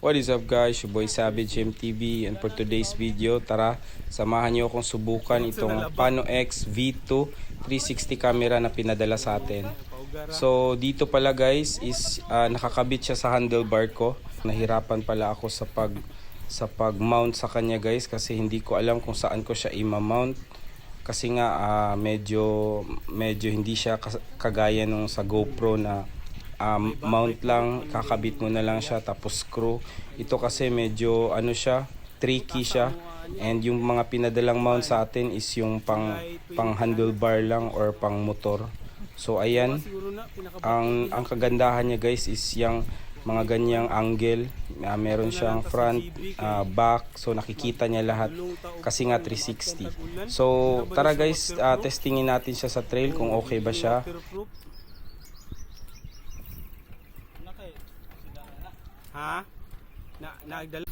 What is up guys, your boy Savage MTV, and for today's video, tara samahan niyo akong subukan itong Pano-X V2 360 camera na pinadala sa atin. So dito pala guys is nakakabit siya sa handlebar ko. Nahirapan pala ako sa pag-mount sa kanya guys kasi hindi ko alam kung saan ko siya i-mount. Kasi nga medyo hindi siya kagaya nung sa GoPro na mount lang, kakabit mo na lang siya tapos screw. Ito kasi medyo tricky siya, and yung mga pinadalang mount sa atin is yung pang handlebar lang or pang motor. So ayan, ang kagandahan niya guys is yung mga ganyang angle. Meron siyang front, back, so nakikita niya lahat kasi nga 360. So tara guys, testingin natin siya sa trail kung okay ba siya. Ha? Nagdala.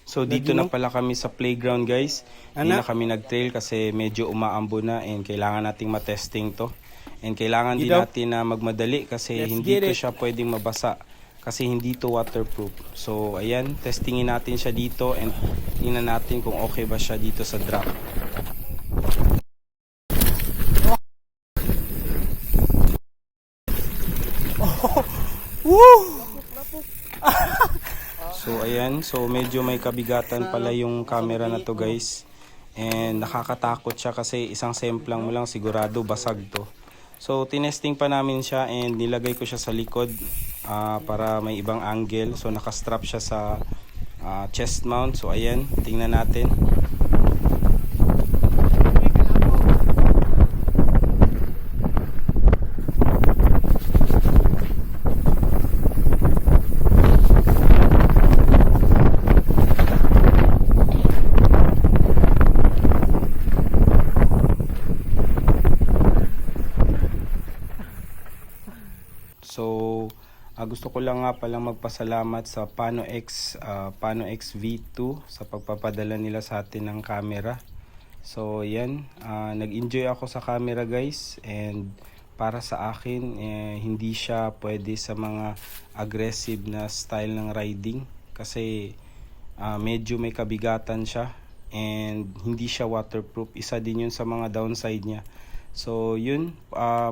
So dito na pala kami sa playground guys. Hindi na kami nag-trail kasi medyo umaambo na, and kailangan nating matesting to. And kailangan din natin na magmadali kasi hindi ko siya pwedeng mabasa kasi hindi to waterproof. So ayan, testingin natin siya dito and tingnan natin kung okay ba siya dito sa drop. So ayan, so medyo may kabigatan pala yung camera na to guys. And nakakatakot siya kasi isang semplang mo lang sigurado basag to. So tinesting pa namin siya and nilagay ko siya sa likod para may ibang angle. So nakastrap siya sa chest mount. So ayan, tingnan natin. So gusto ko lang nga palang magpasalamat sa Pano-X V2 sa pagpapadala nila sa atin ng camera. So yan, nag-enjoy ako sa camera guys, and para sa akin hindi siya pwede sa mga aggressive na style ng riding kasi medyo may kabigatan siya and hindi siya waterproof. Isa din yun sa mga downside niya. So yun,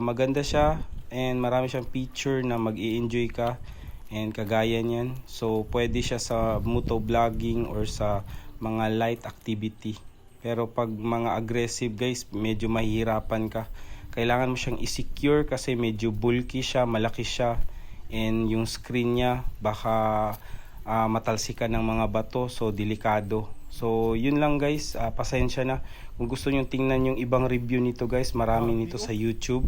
maganda siya and marami siyang feature na mag-i-enjoy ka and kagaya niyan. So pwede siya sa motovlogging or sa mga light activity. Pero pag mga aggressive guys, medyo mahihirapan ka. Kailangan mo siyang i-secure kasi medyo bulky siya, malaki siya, and yung screen niya baka matalsikan ng mga bato, so delikado. So yun lang guys, pasensya na. Kung gusto niyo tingnan yung ibang review nito guys, marami nito sa YouTube.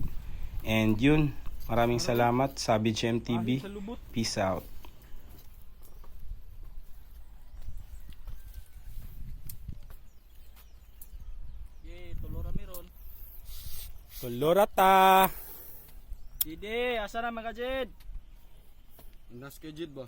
And yun, maraming salamat, Savage MTV. Peace out. Tulorata. Didi, asa na mga Jed? Nas kay Jid ba?